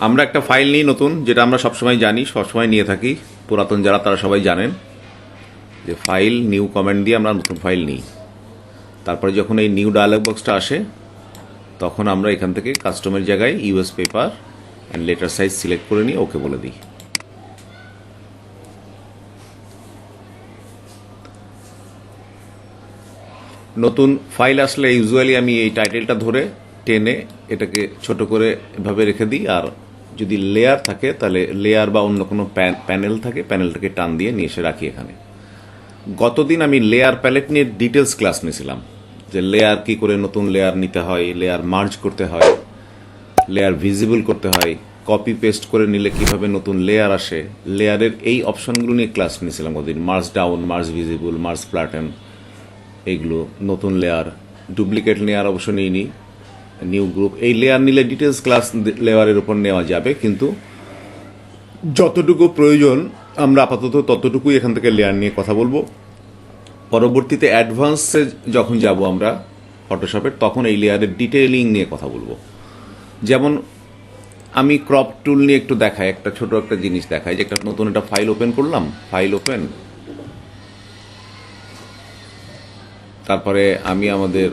আমরা একটা ফাইল নিই নতুন, যেটা আমরা সবসময় জানি, সবসময় নিয়ে থাকি। পুরাতন যারা তারা সবাই জানেন যে ফাইল নিউ কমেন্ট দিয়ে আমরা নতুন ফাইল নিই। তারপরে যখন এই নিউ ডায়ালগ বক্সটা আসে, তখন আমরা এখান থেকে কাস্টমের জায়গায় US paper and letter size select করে নিয়ে ওকে বলে দিই। নতুন ফাইল আসলে ইউজুয়ালি আমি এই টাইটেলটা ধরে টেনে এটাকে ছোট করে এভাবে রেখে দিই। আর যদি লেয়ার থাকে তাহলে লেয়ার বা অন্য কোনো প্যানেল থাকে, প্যানেলটাকে টান দিয়ে নিয়ে এসে রাখি এখানে। গতদিন আমি লেয়ার প্যালেট নিয়ে ডিটেলস ক্লাস নিয়েছিলাম, যে লেয়ার কি করে নতুন লেয়ার নিতে হয়, লেয়ার মার্জ করতে হয়, লেয়ার ভিজিবল করতে হয়, কপি পেস্ট করে নিলে কিভাবে নতুন লেয়ার আসে। লেয়ারের এই অপশনগুলো নিয়ে ক্লাস নিয়েছিলাম গতদিন। Merge down, merge visible, merge flatten, এইগুলো নতুন লেয়ার। ডুপ্লিকেট লেয়ার অবশ্য নিইনি, নিউ গ্রুপ। এই লেয়ার নিলে ডিটেলস ক্লাস লেয়ারের উপর নেওয়া যাবে, কিন্তু যতটুকু প্রয়োজন আমরা আপাতত ততটুকুই এখান থেকে লেয়ার নিয়ে কথা বলবো। পরবর্তীতে অ্যাডভান্সে যখন যাব আমরা ফটোশপের, তখন এই লেয়ারের ডিটেইলিং নিয়ে কথা বলবো। যেমন আমি ক্রপ টুল নিয়ে একটু দেখাই, একটা ছোট একটা জিনিস দেখাই, যে একটা নতুন একটা ফাইল ওপেন করলাম, ফাইল ওপেন। তারপরে আমি আমাদের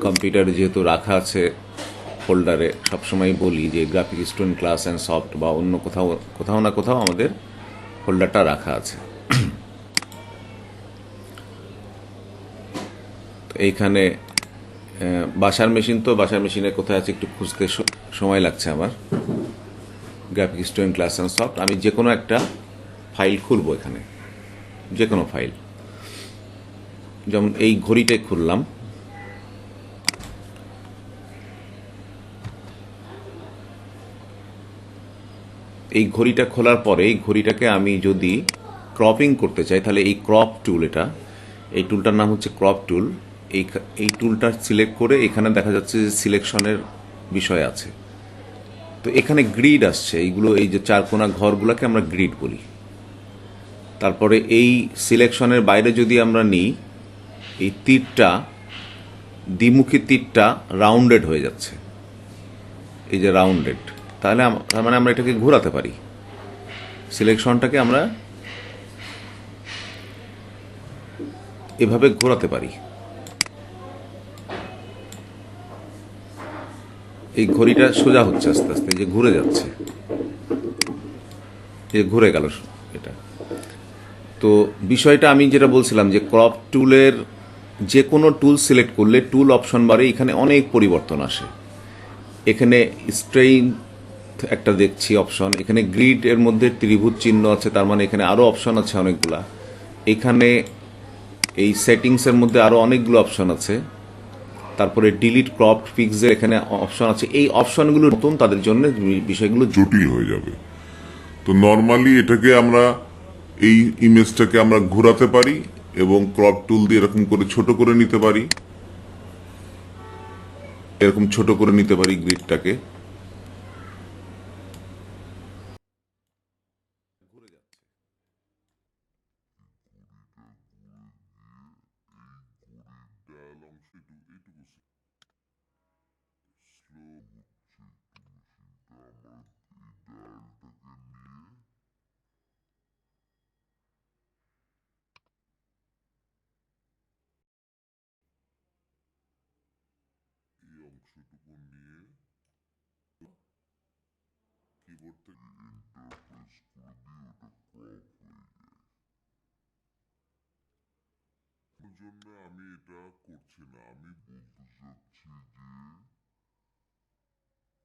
কম্পিউটারে যেহেতু রাখা আছে ফোল্ডারে, সবসময় বলি যে graphic student class and soft বা অন্য কোথাও কোথাও না কোথাও আমাদের ফোল্ডারটা রাখা আছে। তো এইখানে বাসার মেশিন, তো বাসার মেশিনে কোথায় আছে একটু খুঁজতে সময় লাগছে আমার। Graphic student class and soft, আমি যে কোনো একটা ফাইল খুলবো এখানে, যে কোনো ফাইল। যেমন এই ঘড়িটাই খুললাম। এই ঘড়িটা খোলার পরে এই ঘড়িটাকে আমি যদি ক্রপিং করতে চাই, তাহলে এই ক্রপ টুল, এই টুলটার নাম হচ্ছে ক্রপ টুল। এই টুলটা সিলেক্ট করে এখানে দেখা যাচ্ছে যে সিলেকশনের বিষয় আছে। তো এখানে গ্রিড আসছে, এইগুলো এই যে চারকোনা ঘরগুলোকে আমরা গ্রিড বলি। তারপরে এই সিলেকশনের বাইরে যদি আমরা নিই, এই তীরটা, দ্বিমুখী তীরটা রাউন্ডেড হয়ে যাচ্ছে, এই যে রাউন্ডেড। তাহলে তার মানে আমরা এটাকে ঘোরাতে পারি, সিলেকশনটাকে আমরা এভাবে ঘোরাতে পারি। এই ঘড়িটা সোজা হচ্ছে আস্তে আস্তে, যে ঘুরে যাচ্ছে, যে ঘুরে গেল এটা। তো বিষয়টা আমি যেটা বলছিলাম, যে ক্রপ টুলের যে কোনো টুল সিলেক্ট করলে টুল অপশন বারে এখানে অনেক পরিবর্তন আসে। এখানে স্ট্রেইন একটা দেখছি অপশন, এখানে গ্রিড এর মধ্যে ত্রিভুজ চিহ্ন আছে, তার মানে এখানে আরও অপশন আছে অনেকগুলা। এখানে এই সেটিংসের মধ্যে আরও অনেকগুলো অপশন আছে। তারপরে ডিলিট ক্রপ পিক্সের এখানে অপশন আছে। এই অপশনগুলো নতুন, তাদের জন্য বিষয়গুলো জটিল হয়ে যাবে। তো নর্মালি এটাকে আমরা এই ইমেজটাকে আমরা ঘোরাতে পারি এবং ক্রপ টুল দিয়ে এরকম করে ছোট করে নিতে পারি, এরকম ছোট করে নিতে পারি গ্রিডটাকে। এই অংশটুকু নিয়ে কিবোর্ড থেকে এন্টার প্রেস করে দিয়ে ওটা ক্রপ হয়ে যায়। ওর জন্য আমি এটা করছি না, আমি বলতে চাচ্ছি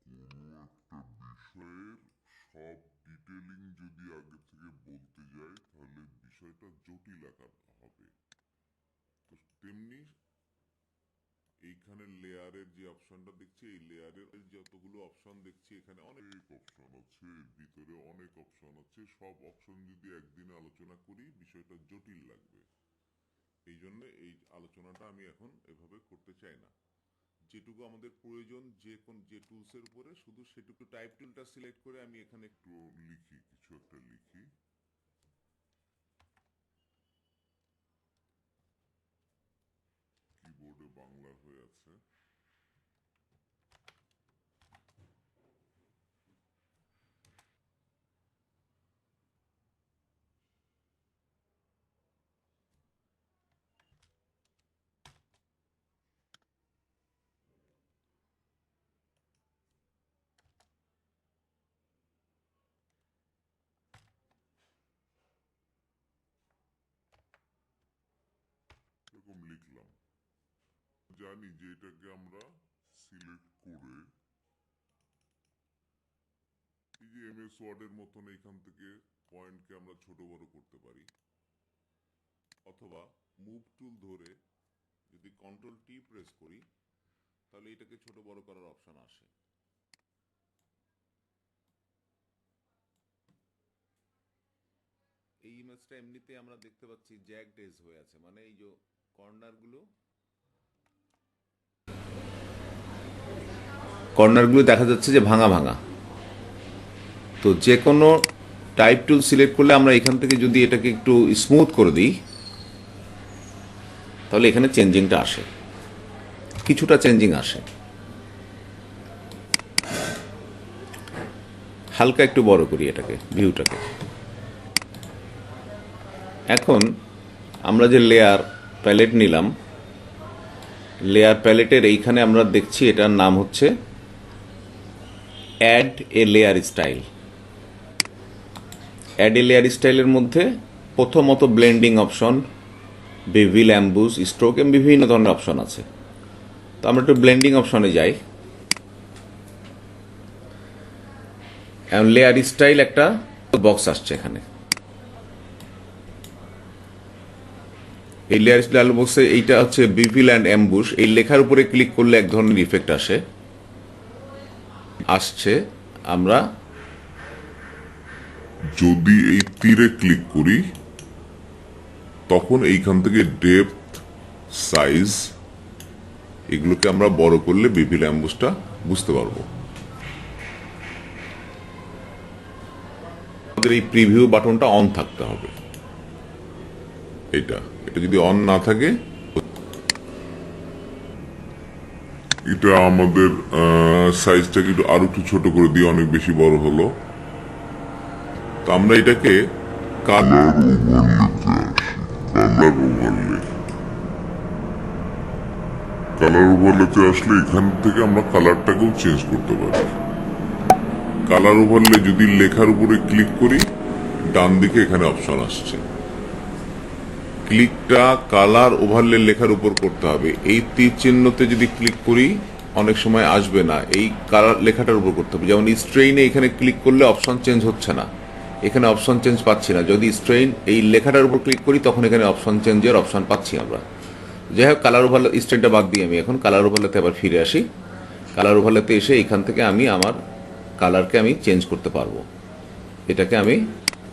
যে কোনো একটা বিষয়ের সব ডিটেলিং যদি আগে থেকে বলতে যাই তাহলে বিষয়টা জটিল আকার হবে। তো তেমনি এইখানে লেয়ারের যে অপশনটা দেখছি, এই লেয়ারের যতগুলো অপশন দেখছি, এখানে অনেক অপশন আছে, এর ভিতরে অনেক অপশন আছে। সব অপশন যদি একদিনে আলোচনা করি বিষয়টা জটিল লাগবে। এই জন্য এই আলোচনাটা আমি এখন এভাবে করতে চাই না। যেটুকু আমাদের প্রয়োজন যে টুলসের উপরে, শুধু সেটুকু টাইপ টুলটা সিলেক্ট করে আমি এখানে একটু লিখি, কিছু একটা লিখি। কিবোর্ডে বাংলা হয়ে আছে। লিখলাম, জানি যে এটাকে আমরা সিলেক্ট করে এই যে এমএস ওয়ার্ডের মতন এখান থেকে পয়েন্টকে আমরা ছোট বড় করতে পারি, অথবা মুভ টুল ধরে যদি কন্ট্রোল টি প্রেস করি তাহলে এটাকে ছোট বড় করার অপশন আসে। এই ইমেজটা এমনিতে আমরা দেখতে পাচ্ছি জ্যাগড এজ হয়ে আছে, মানে এই যে কর্নারগুলো দেখা যাচ্ছে যে ভাঙা ভাঙা। তো যে কোনো টাইপ টুল সিলেক্ট করলে আমরা এখান থেকে যদি এটাকে একটু স্মুথ করে দিই তাহলে এখানে চেঞ্জিংটা আসে, কিছুটা চেঞ্জিং আসে। হালকা একটু বড় করি এটাকে, ভিউটাকে। এখন আমরা যে লেয়ার প্যালেট নিলাম, লেয়ার প্যালেটের এইখানে আমরা দেখছি এটার নাম হচ্ছে add a layer style. Add a layer স্টাইলের মধ্যে প্রথমত blending option, bevel, emboss, stroke এবং বিভিন্ন ধরনের অপশন আছে। তো আমরা একটু ব্লেন্ডিং অপশনে যাই। লেয়ার স্টাইল একটা বক্স আসছে এখানে। এই লেয়ার স্টাইল বক্সে এইটা হচ্ছে বেভিল অ্যান্ড অ্যাম্বুস, এই লেখার উপরে ক্লিক করলে এক ধরনের ইফেক্ট আসছে। আমরা যদি এই তীরে ক্লিক করি তখন এইখান থেকে ডেপথ, সাইজ এগুলোকে আমরা বড় করলে বেভিল অ্যাম্বুসটা বুঝতে পারবো। আমাদের এই প্রিভিউ বাটনটা অন থাকতে হবে। এটা যদি অন না থাকে, এটা আমাদের সাইজটাকে আরো একটু ছোট করে দিয়ে অনেক বেশি বড় হলো। তো আমরা এটাকে কালার ওভারলেতে আসলে এখান থেকে আমরা কালারটাকেও চেঞ্জ করতে পারি। কালার ওভারলে যদি লেখার উপরে ক্লিক করি, ডান দিকে এখানে অপশন আসছে। ক্লিকটা কালার ওভারলে লেখার উপর করতে হবে। এই তীর চিহ্নতে যদি ক্লিক করি অনেক সময় আসবে না, এই কালার লেখাটার উপর করতে হবে। যেমন স্ট্রেইনে এখানে ক্লিক করলে অপশন চেঞ্জ হচ্ছে না, এখানে অপশন চেঞ্জ পাচ্ছি না। যদি স্ট্রেইন এই লেখাটার উপর ক্লিক করি তখন এখানে অপশন চেঞ্জের অপশন পাচ্ছি আমরা। যাই হোক, কালার ওভারলে স্ট্রেইনটা বাদ দিয়ে আমি এখন কালার ওভারলেতে আবার ফিরে আসি। কালার ওভারলেতে এসে এখান থেকে আমি আমার কালারকে আমি চেঞ্জ করতে পারবো। এটাকে আমি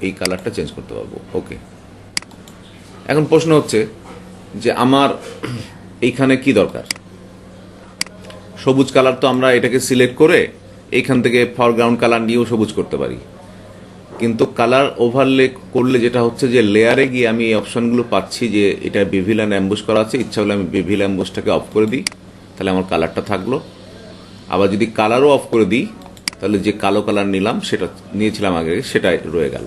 এই কালারটা চেঞ্জ করতে পারবো। ওকে, এখন প্রশ্ন হচ্ছে যে আমার এইখানে কি দরকার। সবুজ কালার তো আমরা এটাকে সিলেক্ট করে এইখান থেকে ফরগ্রাউন্ড কালার নিয়েও সবুজ করতে পারি, কিন্তু কালার ওভারলে করলে যেটা হচ্ছে যে লেয়ারে গিয়ে আমি এই অপশনগুলো পাচ্ছি যে এটা বেভিল অ্যান্ড অ্যাম্বুস করা আছে। ইচ্ছা হলে আমি বেভিল অ্যাম্বুসটাকে অফ করে দিই, তাহলে আমার কালারটা থাকলো। আবার যদি কালারও অফ করে দিই তাহলে যে কালো কালার নিয়েছিলাম আগে সেটা রয়ে গেল।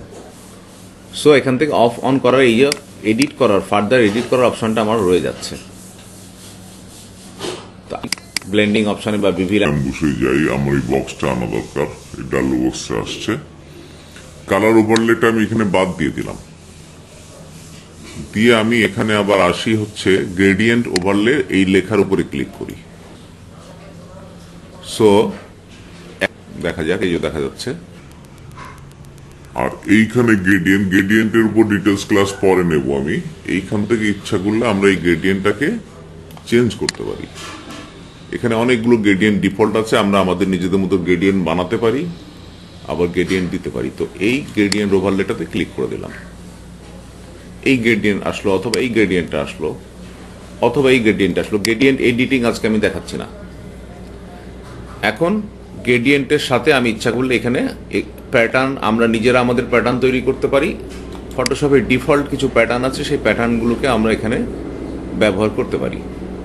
সো এখান থেকে অফ অন করার এই যে ফার্দার এডিট করার অপশনটা আমার রয়ে যাচ্ছে। ব্লেন্ডিং অপশনে বা বেভিল অ্যাম্বুসে যাই, আমার এই বক্সটা আনা দরকার। এই ডালো বক্সে আসছে। কালার ওভারলেটা আমি এখানে বাদ দিয়ে দিলাম, দিয়ে আমি এখানে আবার আসি হচ্ছে গ্রেডিয়েন্ট ওভারলে, এই লেখার উপরে ক্লিক করি। সো দেখা যাক, এই যে দেখা যাচ্ছে। আর এইখানে গ্রেডিয়েন্টের উপর ডিটেলস ক্লাস পরে নেব আমি। এইখান থেকে ইচ্ছা করলে আমরা এই গ্রেডিয়েন্টটাকে চেঞ্জ করতে পারি। এখানে অনেকগুলো গ্রেডিয়েন্ট ডিফল্ট আছে, আমরা আমাদের নিজেদের মতো গ্রেডিয়েন্ট বানাতে পারি, আবার গ্রেডিয়েন্ট দিতে পারি। তো এই গ্রেডিয়েন্ট ওভারলেটাতে ক্লিক করে দিলাম। এই গ্রেডিয়েন্ট আসলো, অথবা এই গ্রেডিয়েন্টটা আসলো, অথবা এই গ্রেডিয়েন্ট আসলো। গ্রেডিয়েন্ট এডিটিং আজকে আমি দেখাচ্ছি না। এখন গ্রেডিয়েন্টের সাথে আমি ইচ্ছা করলে এখানে প্যাটার্ন, আমরা নিজেরা আমাদের প্যাটার্ন তৈরি করতে পারি। ফটোশপের ডিফল্ট কিছু প্যাটার্ন আছে, সেই প্যাটার্নগুলোকে আমরা এখানে ব্যবহার করতে পারি।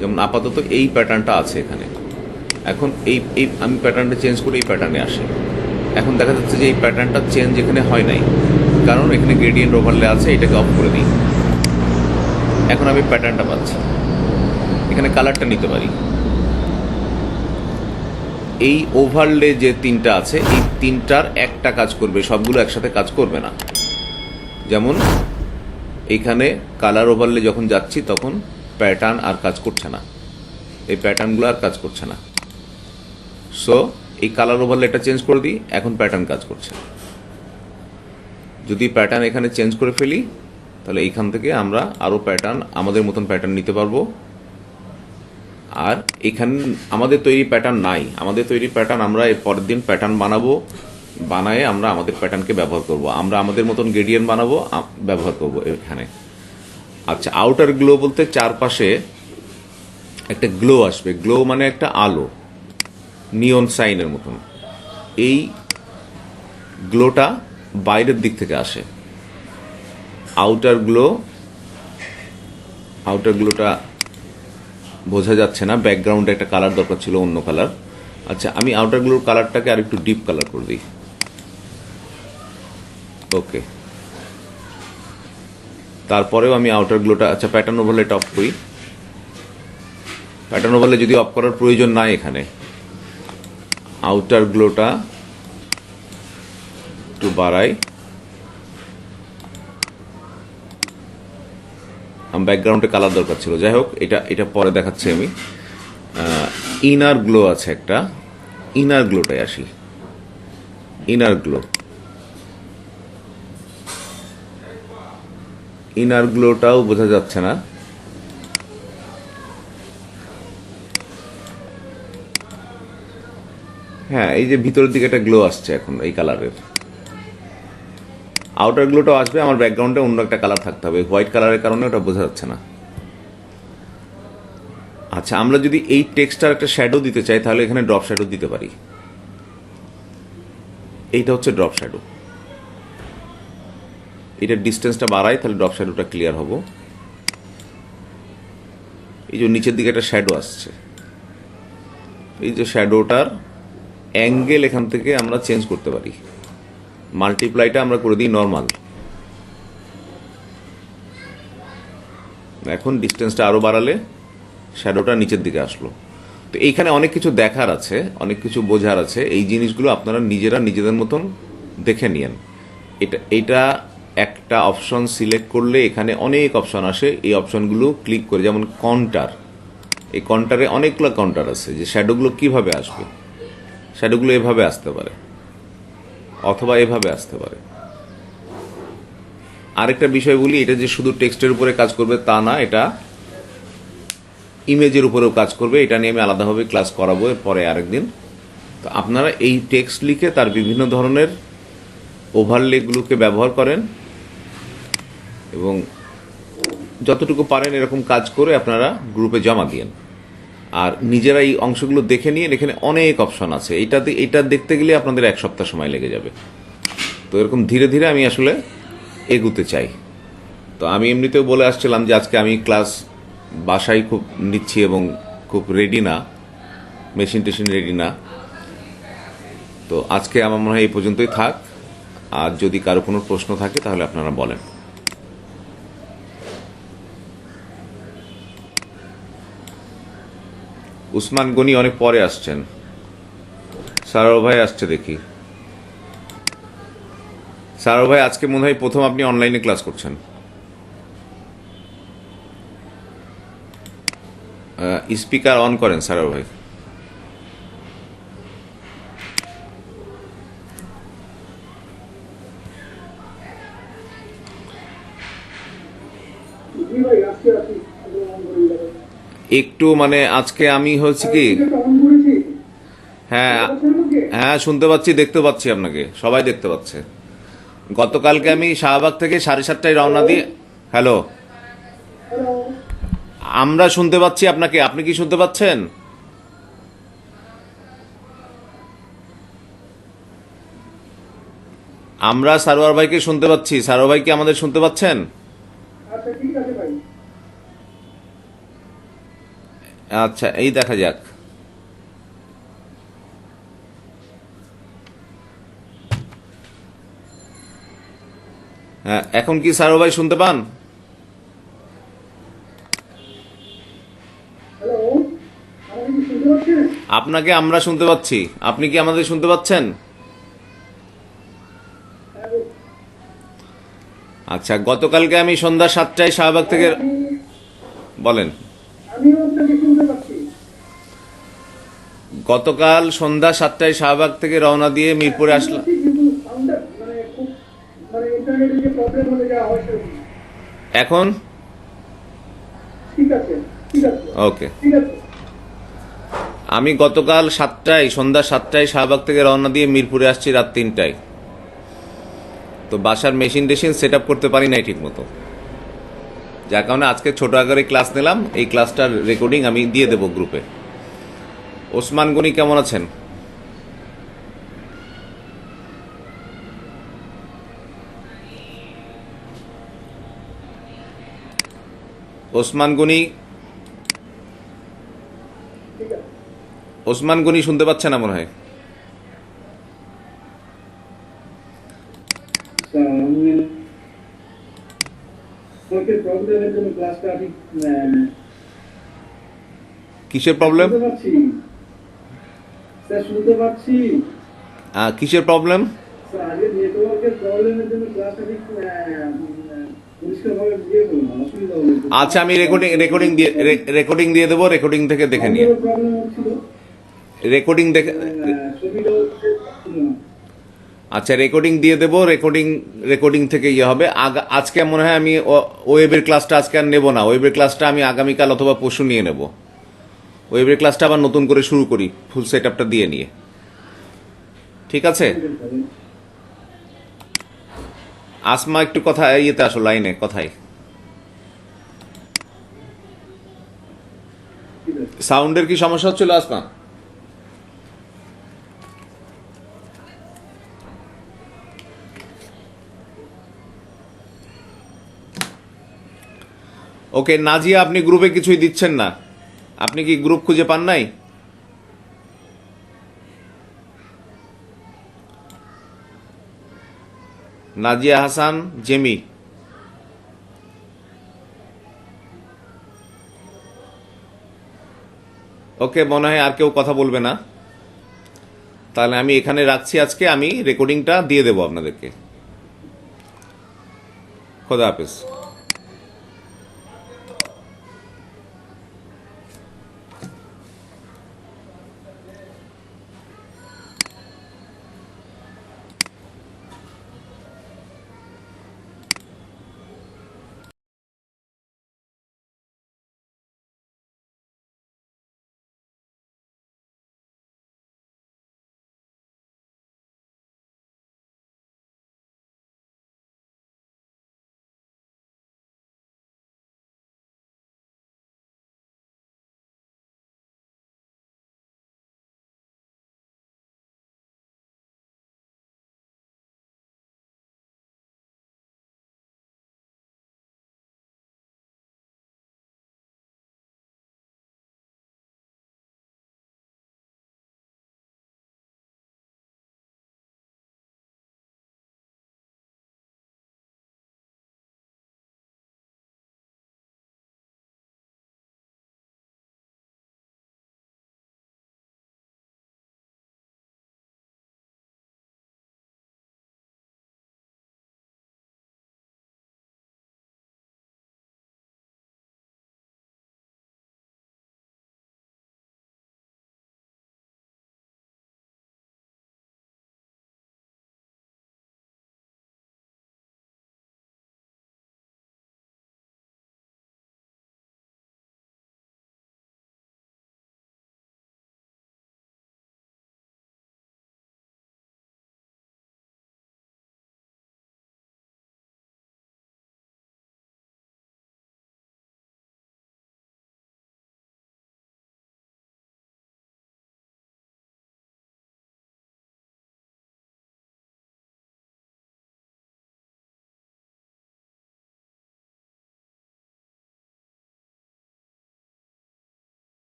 যেমন আপাতত এই প্যাটার্নটা আছে এখানে। এখন এই আমি প্যাটার্নটা চেঞ্জ করে এই প্যাটার্নে আসি। এখন দেখা যাচ্ছে যে এই প্যাটার্নটা চেঞ্জ এখানে হয় নাই, কারণ এখানে গ্রেডিয়েন্ট ওভারলে আছে। এটাকে অফ করে দিই। এখন আমি প্যাটার্নটা পাচ্ছি। এখানে কালারটা নিতে পারি। এই ওভারলে যে তিনটা আছে, এই তিনটার একটা কাজ করবে, সবগুলো একসাথে কাজ করবে না। যেমন এইখানে কালার ওভারলে যখন যাচ্ছি তখন প্যাটার্ন আর কাজ করছে না, এই প্যাটার্নগুলো আর কাজ করছে না। সো এই কালার ওভারলেটা চেঞ্জ করে দিই, এখন প্যাটার্ন কাজ করছে। যদি প্যাটার্ন এখানে চেঞ্জ করে ফেলি তাহলে এইখান থেকে আমরা আরও প্যাটার্ন, আমাদের মতন প্যাটার্ন নিতে পারবো। আর এখানে আমাদের তৈরি প্যাটার্ন নাই, আমাদের তৈরি প্যাটার্ন আমরা এর পরের দিন প্যাটার্ন বানাবো, বানায়ে আমরা আমাদের প্যাটার্নকে ব্যবহার করব, আমরা আমাদের মতন গ্রেডিয়েন্ট বানাবো, ব্যবহার করব এখানে। আচ্ছা, আউটার গ্লো বলতে চারপাশে একটা গ্লো আসবে, গ্লো মানে একটা আলো, নিয়ন সাইনের মতন। এই গ্লোটা বাইরের দিক থেকে আসে। আউটার গ্লোটা বোঝা যাচ্ছে না, ব্যাকগ্রাউন্ডে একটা কালার দরকার ছিল, অন্য কালার। আচ্ছা, আমি আউটার গ্লোর কালারটাকে আর একটু ডিপ কালার করে দিই। ওকে, তারপরেও আমি আউটার গ্লোটা, আচ্ছা প্যাটার্ন ওভারলেটা অফ করি। প্যাটার্ন ওভারলে যদি অফ করার প্রয়োজন নাই এখানে, আউটার গ্লোটা একটু বাড়াই, ব্যাকগ্রাউন্ডে কালার দরকার ছিল, যাই হোক এটা পরে দেখাচ্ছি আমি। ইনার গ্লো আছে একটা, ইনার গ্লোটায় আসি। ইনার গ্লোটাও বোঝা যাচ্ছে না। হ্যাঁ, এই যে ভিতরের দিকে একটা গ্লো আসছে এখন এই কালারের। আউটার গ্লোটাও আসবে, আমার ব্যাকগ্রাউন্ডে অন্য একটা কালার থাকতে হবে, হোয়াইট কালারের কারণে ওটা বোঝা যাচ্ছে না। আচ্ছা, আমরা যদি এই টেক্সটার একটা শ্যাডো দিতে চাই তাহলে এখানে ড্রপ শ্যাডো দিতে পারি। এইটা হচ্ছে ড্রপ শ্যাডো, এটার ডিস্টেন্সটা বাড়াই তাহলে ড্রপ শ্যাডোটা ক্লিয়ার হবো। এই যে নিচের দিকে একটা শ্যাডো আসছে, এই যে শ্যাডোটার অ্যাঙ্গেল এখান থেকে আমরা চেঞ্জ করতে পারি। মাল্টিপ্লাইটা আমরা করে দিই নর্মাল। এখন ডিস্টেন্সটা আরো বাড়ালে শ্যাডোটা নিচের দিকে আসলো। তো এইখানে অনেক কিছু দেখার আছে, অনেক কিছু বোঝার আছে, এই জিনিসগুলো আপনারা নিজেদের মতন দেখে নিয়েন। এটা একটা অপশন সিলেক্ট করলে এখানে অনেক অপশন আসে, এই অপশনগুলো ক্লিক করে, যেমন কন্টার, এই কন্টারে অনেকগুলো কন্টার আছে, যে শ্যাডোগুলো কিভাবে আসবে। শ্যাডোগুলো এভাবে আসতে পারে অথবা এভাবে আসতে পারে। আরেকটা বিষয় বলি, এটা যে শুধু টেক্সটের উপরে কাজ করবে তা না, এটা ইমেজের উপরেও কাজ করবে। এটা নিয়ে আমি আলাদাভাবে ক্লাস করাবো এর পরে আরেকদিন। তো আপনারা এই টেক্সট লিখে তার বিভিন্ন ধরনের ওভারলেগুলোকে ব্যবহার করেন এবং যতটুকু পারেন এরকম কাজ করে আপনারা গ্রুপে জমা দিয়েন। আর নিজেরা এই অংশগুলো দেখে নিয়ে, এখানে অনেক অপশন আছে, এটা দেখতে গেলে আপনাদের 1 সপ্তাহ সময় লেগে যাবে। তো এরকম ধীরে ধীরে আমি আসলে এগুতে চাই। তো আমি এমনিতেও বলে আসছিলাম যে আজকে আমি ক্লাস বাসায় খুব নিচ্ছি এবং খুব রেডি না, মেশিন টেশিন রেডি না। তো আজকে আমার মনে হয় এই পর্যন্তই থাক। আর যদি কারো কোনো প্রশ্ন থাকে তাহলে আপনারা বলেন। উসমান গনি অনেক পরে আসছেন, সারো ভাই আসছে দেখি। সারো ভাই আজকে মনে হয় প্রথম আপনি অনলাইনে ক্লাস করছেন। স্পিকার অন করেন সারো ভাই। একটু মানে আজকে আমি হচ্ছে কি, হ্যাঁ হ্যাঁ শুনতে পাচ্ছি, দেখতে পাচ্ছি, আপনাকে সবাই দেখতে পাচ্ছে। গতকালকে আমি শাহবাগ থেকে 7:30টায় রওনা দিয়ে, হ্যালো, আমরা শুনতে পাচ্ছি আপনাকে, আপনি কি শুনতে পাচ্ছেন? আমরা সারোয়ার ভাইকে শুনতে পাচ্ছি, সারোয়ার ভাই কি আমাদের শুনতে পাচ্ছেন? আচ্ছা, এই দেখা যাক। হ্যাঁ, এখন কি সারোয়ার ভাই শুনতে পান? আপনাকে আমরা শুনতে পাচ্ছি, আপনি কি আমাদের শুনতে পাচ্ছেন? আচ্ছা, গতকালকে আমি সন্ধ্যা 7টায় শাহবাগ থেকে, বলেন। আমিও আপনাকে শুনতে পাচ্ছি। গতকাল সন্ধ্যা 7টায় শাহবাগ থেকে রওনা দিয়ে মিরপুরে আসলাম। কিন্তু সাউন্ডটা মানে খুব মানে ইন্টারনেটের যে প্রবলেম হলে যা হয় সেরকম। এখন ঠিক আছে, ঠিক আছে, ওকে। ঠিক আছে। আমি গতকাল সন্ধ্যা 7টায় শাহবাগ থেকে রওনা দিয়ে মিরপুরে আসছি রাত 3টায়। তো বাসার মেশিন টেশিন সেট আপ করতে পারি নাই ঠিক মতো, যার কারণে আজকে ছোট আকারে ক্লাস নিলাম। এই ক্লাসটার রেকর্ডিং আমি দিয়ে দেব গ্রুপে। ওসমান গনি কেমন আছেন? ওসমান গনি, ঠিক আছে। ওসমান গনি শুনতে পাচ্ছে না মনে হয়। আমাকে প্রবলেমের জন্য ক্লাসটা আমি কিসের প্রবলেম? শুনতে পাচ্ছি স্যার, শুনতে পাচ্ছি কিসের প্রবলেম? স্যার। আগে নেটওয়ার্কের প্রবলেমের জন্য ক্লাসটা ঠিক পরিষ্কারভাবে দিয়ে বলুন, অসুবিধা হবে। আচ্ছা, আমি রেকর্ডিং দিয়ে দেবো। রেকর্ডিং থেকে দেখে নিয়ে প্রবলেম হচ্ছিল, রেকর্ডিং দেখে ছবিটাও ছিল না। আচ্ছা, রেকর্ডিং দিয়ে দেবো। রেকর্ডিং থেকে ইয়ে হবে। আজকে মনে হয় আমি ওয়েবের ক্লাসটা আজকে আর নেবো না। ওয়েবের ক্লাসটা আমি আগামীকাল অথবা পরশু নিয়ে নেব। ওয়েবের ক্লাসটা আবার নতুন করে শুরু করি, ফুল সেট আপটা দিয়ে নিয়ে। ঠিক আছে? আসমা একটু কথা ইয়েতে আসো, লাইনে কথায়। সাউন্ডের কি সমস্যা হচ্ছিল আসমা? ওকে নাজিয়া, আপনি গ্রুপে কিছুই দিচ্ছেন না। আপনি কি গ্রুপ খুঁজে পান নাই? নাজিয়া হাসান জেমি, ওকে মনে হয় আর কেউ কথা বলবে না। তাহলে আমি এখানে রাখছি। আজকে আমি রেকর্ডিংটা দিয়ে দেবো আপনাদেরকে। খোদা হাফেজ।